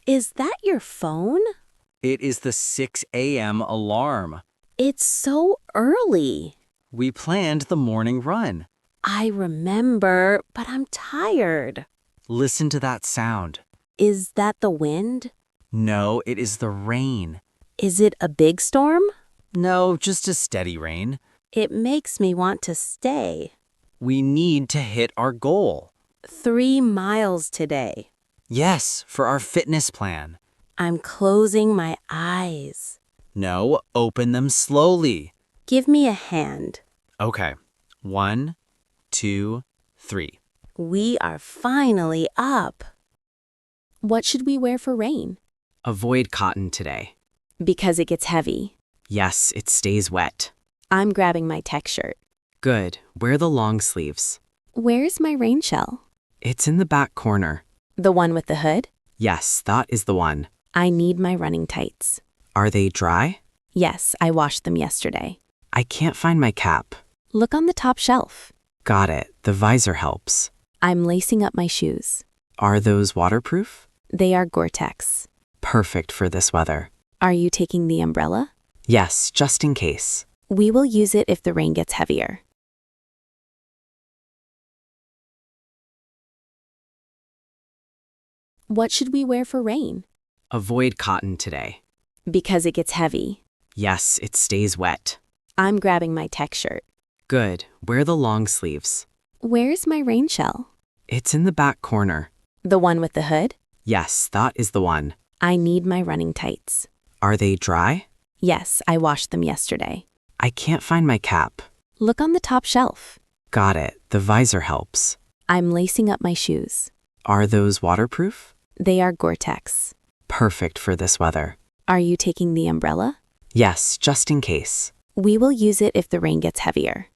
Is that your phone? It is the 6 a.m. alarm. It's so early. We planned the morning run. I remember, but I'm tired. Listen to that sound. Is that the wind? No, it is the rain. Is it a big storm? No, just a steady rain. It makes me want to stay. We need to hit our goal. 3 miles today. Yes, for our fitness plan. I'm closing my eyes. No, open them slowly. Give me a hand. Okay. 1, 2, 3. We are finally up. What should we wear for rain? Avoid cotton today. Because it gets heavy. Yes, it stays wet. I'm grabbing my tech shirt. Good. Wear the long sleeves. Where's my rain shell? It's in the back corner. The one with the hood? Yes, that is the one. I need my running tights. Are they dry? Yes, I washed them yesterday. I can't find my cap. Look on the top shelf. Got it. The visor helps. I'm lacing up my shoes. Are those waterproof? They are Gore-Tex. Perfect for this weather. Are you taking the umbrella? Yes, just in case. We will use it if the rain gets heavier. What should we wear for rain? Avoid cotton today. Because it gets heavy. Yes, it stays wet. I'm grabbing my tech shirt. Good. Wear the long sleeves. Where's my rain shell? It's in the back corner. The one with the hood? Yes, that is the one. I need my running tights. Are they dry? Yes, I washed them yesterday. I can't find my cap. Look on the top shelf. Got it. The visor helps. I'm lacing up my shoes. Are those waterproof? They are Gore-Tex. Perfect for this weather. Are you taking the umbrella? Yes, just in case. We will use it if the rain gets heavier.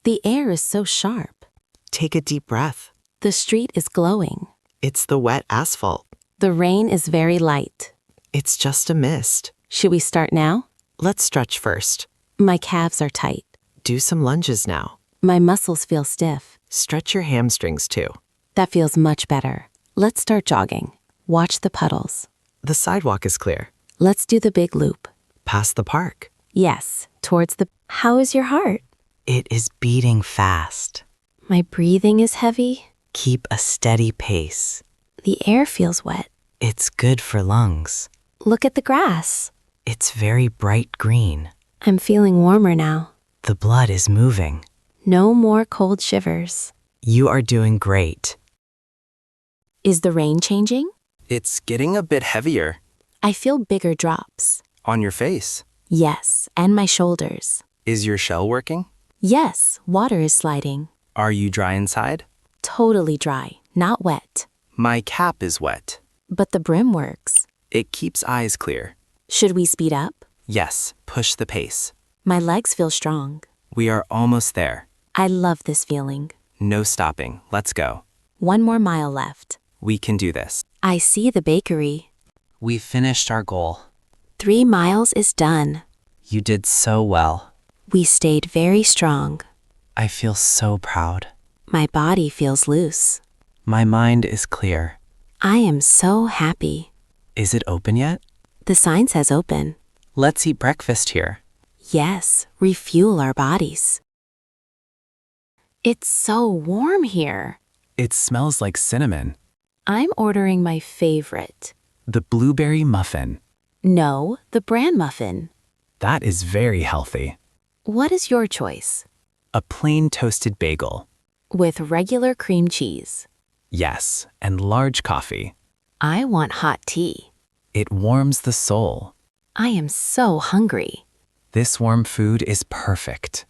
The air is so sharp. Take a deep breath. The street is glowing. It's the wet asphalt. The rain is very light. It's just a mist. Should we start now? Let's stretch first. My calves are tight. Do some lunges now. My muscles feel stiff. Stretch your hamstrings too. That feels much better. Let's start jogging. Watch the puddles. The sidewalk is clear. Let's do the big loop. Past the park. Yes, towards the... How is your heart? It is beating fast. My breathing is heavy. Keep a steady pace. The air feels wet. It's good for lungs. Look at the grass. It's very bright green. I'm feeling warmer now. The blood is moving. No more cold shivers. You are doing great. Is the rain changing? It's getting a bit heavier. I feel bigger drops. On your face. Yes, and my shoulders. Is your shell working? Yes, water is sliding. Are you dry inside? Totally dry, not wet. My cap is wet. But the brim works. It keeps eyes clear. Should we speed up? Yes, push the pace. My legs feel strong. We are almost there. I love this feeling. No stopping. Let's go. 1 more mile left. We can do this. I see the bakery. We finished our goal. 3 miles is done. You did so well. We stayed very strong. I feel so proud. My body feels loose. My mind is clear. I am so happy. Is it open yet? The sign says open. Let's eat breakfast here. Yes, refuel our bodies. It's so warm here. It smells like cinnamon. I'm ordering my favorite. The blueberry muffin. No, the bran muffin. That is very healthy. What is your choice? A plain toasted bagel. With regular cream cheese. Yes, and large coffee. I want hot tea. It warms the soul. I am so hungry. This warm food is perfect.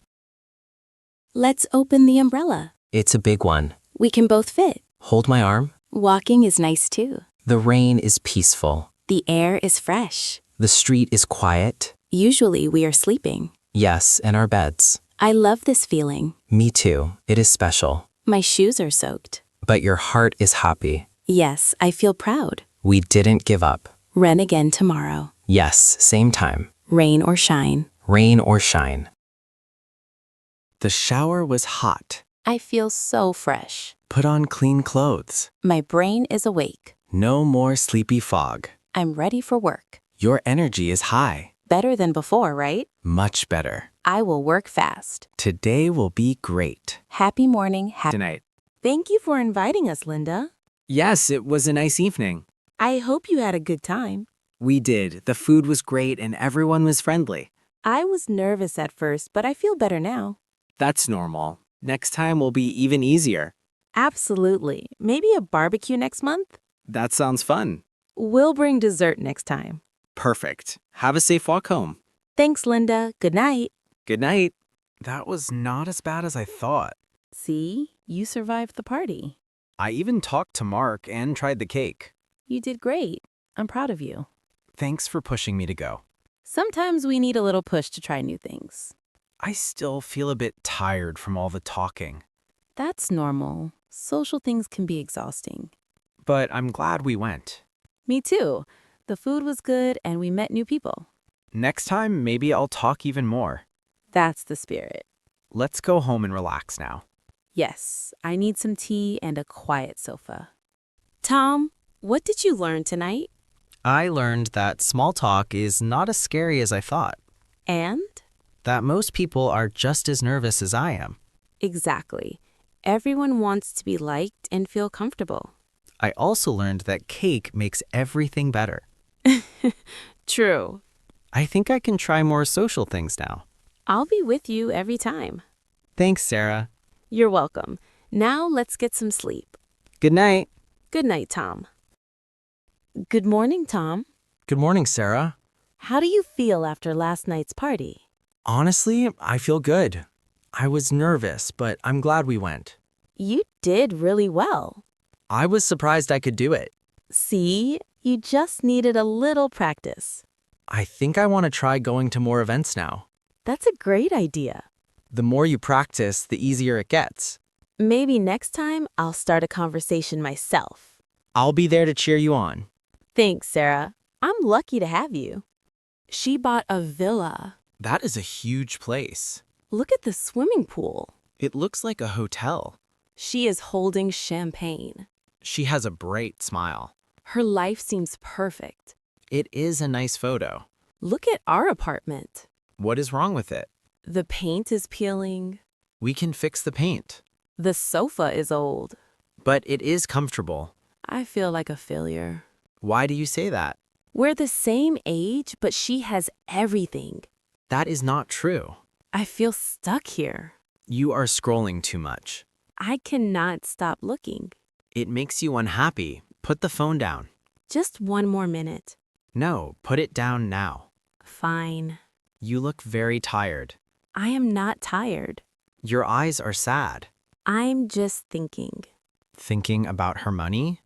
Let's open the umbrella. It's a big one. We can both fit. Hold my arm. Walking is nice too. The rain is peaceful. The air is fresh. The street is quiet. Usually we are sleeping. Yes, and our beds. I love this feeling. Me too. It is special. My shoes are soaked. But your heart is happy. Yes, I feel proud. We didn't give up. Run again tomorrow. Yes, same time. Rain or shine. Rain or shine. The shower was hot. I feel so fresh. Put on clean clothes. My brain is awake. No more sleepy fog. I'm ready for work. Your energy is high. Better than before, right? Much better. I will work fast. Today will be great. Happy morning. Tonight. Thank you for inviting us, Linda. Yes, it was a nice evening. I hope you had a good time. We did. The food was great and everyone was friendly. I was nervous at first, but I feel better now. That's normal. Next time will be even easier. Absolutely. Maybe a barbecue next month? That sounds fun. We'll bring dessert next time. Perfect. Have a safe walk home. Thanks, Linda. Good night. Good night. That was not as bad as I thought. See, you survived the party. I even talked to Mark and tried the cake. You did great. I'm proud of you. Thanks for pushing me to go. Sometimes we need a little push to try new things. I still feel a bit tired from all the talking. That's normal. Social things can be exhausting. But I'm glad we went. Me too. The food was good and we met new people. Next time, maybe I'll talk even more. That's the spirit. Let's go home and relax now. Yes, I need some tea and a quiet sofa. Tom, what did you learn tonight? I learned that small talk is not as scary as I thought, And? that most people are just as nervous as I am. Exactly. Everyone wants to be liked and feel comfortable. I also learned that cake makes everything better. True. I think I can try more social things now. I'll be with you every time. Thanks, Sarah. You're welcome. Now let's get some sleep. Good night. Good night, Tom. Good morning, Tom. Good morning, Sarah. How do you feel after last night's party? Honestly, I feel good. I was nervous, but I'm glad we went. You did really well. I was surprised I could do it. See, you just needed a little practice. I think I want to try going to more events now. That's a great idea. The more you practice, the easier it gets. Maybe next time I'll start a conversation myself. I'll be there to cheer you on. Thanks, Sarah. I'm lucky to have you. She bought a villa. That is a huge place. Look at the swimming pool. It looks like a hotel. She is holding champagne. She has a bright smile. Her life seems perfect. It is a nice photo. Look at our apartment. What is wrong with it? The paint is peeling. We can fix the paint. The sofa is old. But it is comfortable. I feel like a failure. Why do you say that? We're the same age, but she has everything. That is not true. I feel stuck here. You are scrolling too much. I cannot stop looking. It makes you unhappy. Put the phone down. Just one more minute. No, put it down now. Fine. You look very tired. I am not tired. Your eyes are sad. I'm just thinking. Thinking about her money?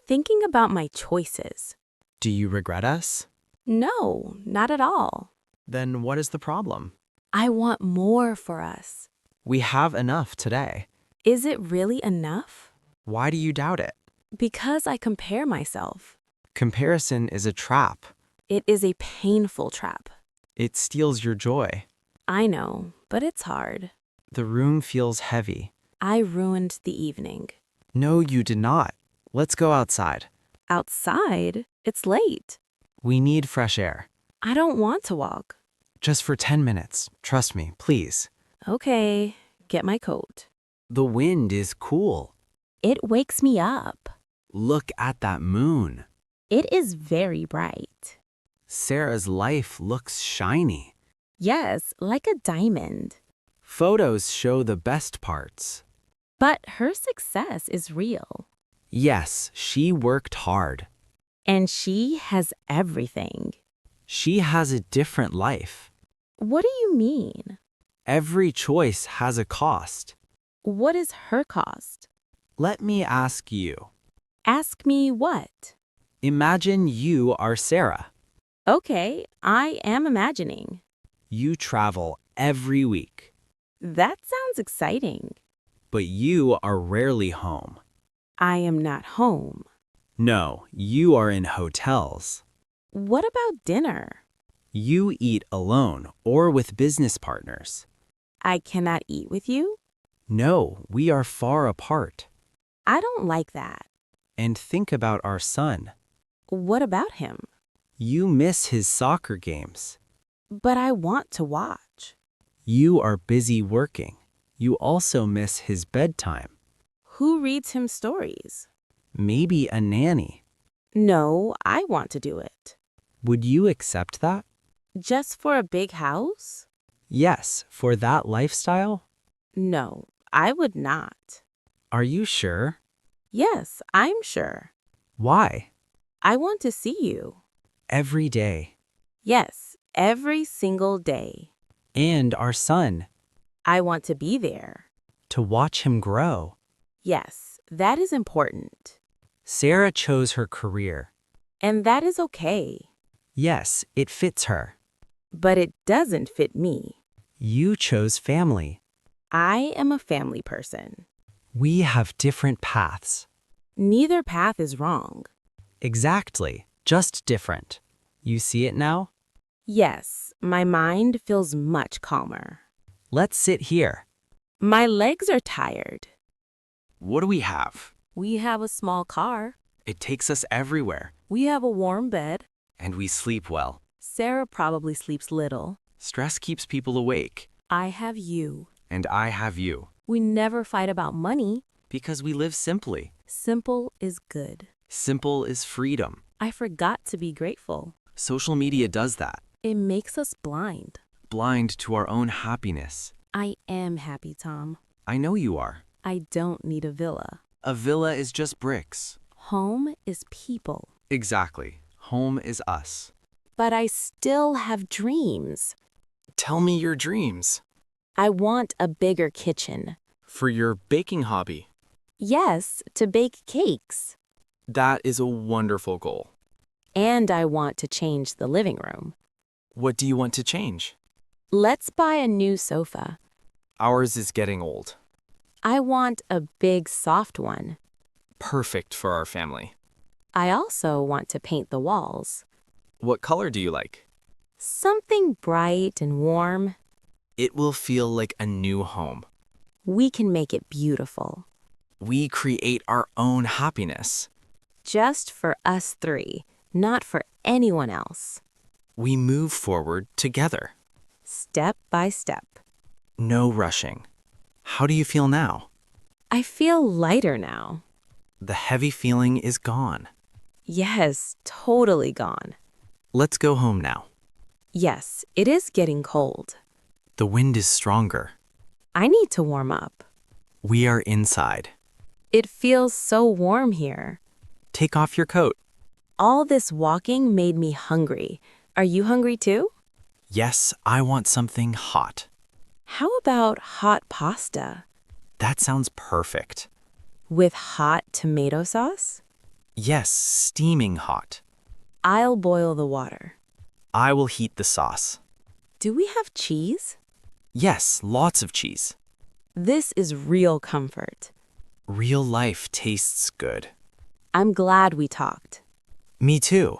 Thinking about my choices. Do you regret us? No, not at all. Then what is the problem? I want more for us. We have enough today. Is it really enough? Why do you doubt it? Because I compare myself. Comparison is a trap. It is a painful trap. It steals your joy. I know, but it's hard. The room feels heavy. I ruined the evening. No, you did not. Let's go outside. Outside? It's late. We need fresh air. I don't want to walk. Just for 10 minutes. Trust me, please. Okay, get my coat. The wind is cool. It wakes me up. Look at that moon. It is very bright. Sarah's life looks shiny. Yes, like a diamond. Photos show the best parts. But her success is real. Yes, she worked hard. And she has everything. She has a different life. What do you mean? Every choice has a cost. What is her cost? Let me ask you. Ask me what? Imagine you are Sarah. Okay, I am imagining. You travel every week, That sounds exciting. but you are rarely home. I am not home. No, you are in hotels. What about dinner? You eat alone or with business partners. I cannot eat with you? No, we are far apart. I don't like that. And think about our son. What about him? You miss his soccer games. But I want to watch. You are busy working. You also miss his bedtime. Who reads him stories? Maybe a nanny. No, I want to do it. Would you accept that? Just for a big house? Yes, for that lifestyle? No, I would not. Are you sure? Yes, I'm sure. Why? I want to see you. Every day. Yes, every single day. And our son. I want to be there. To watch him grow. Yes, that is important. Sarah chose her career. And that is okay. Yes, it fits her. But it doesn't fit me. You chose family. I am a family person. We have different paths. Neither path is wrong. Exactly, just different. You see it now? Yes, my mind feels much calmer. Let's sit here. My legs are tired. What do we have? We have a small car. It takes us everywhere, We have a warm bed. and we sleep well. Sarah probably sleeps little. Stress keeps people awake, I have you. and I have you. We never fight about money. Because we live simply. Simple is good. Simple is freedom. I forgot to be grateful. Social media does that. It makes us blind. Blind to our own happiness. I am happy, Tom. I know you are. I don't need a villa. A villa is just bricks. Home is people. Exactly. Home is us. But I still have dreams. Tell me your dreams. I want a bigger kitchen. For your baking hobby. Yes, to bake cakes. That is a wonderful goal. And I want to change the living room. What do you want to change? Let's buy a new sofa. Ours is getting old. I want a big, soft one. Perfect for our family. I also want to paint the walls. What color do you like? Something bright and warm. It will feel like a new home. We can make it beautiful. We create our own happiness. Just for us three, not for anyone else. We move forward together. Step by step. No rushing. How do you feel now? I feel lighter now. The heavy feeling is gone. Yes, totally gone. Let's go home now. Yes, it is getting cold. The wind is stronger. I need to warm up. We are inside. It feels so warm here. Take off your coat. All this walking made me hungry. Are you hungry too? Yes, I want something hot. How about hot pasta? That sounds perfect. With hot tomato sauce? Yes, steaming hot. I'll boil the water. I will heat the sauce. Do we have cheese? Yes, lots of cheese. This is real comfort. Real life tastes good. I'm glad we talked. Me too.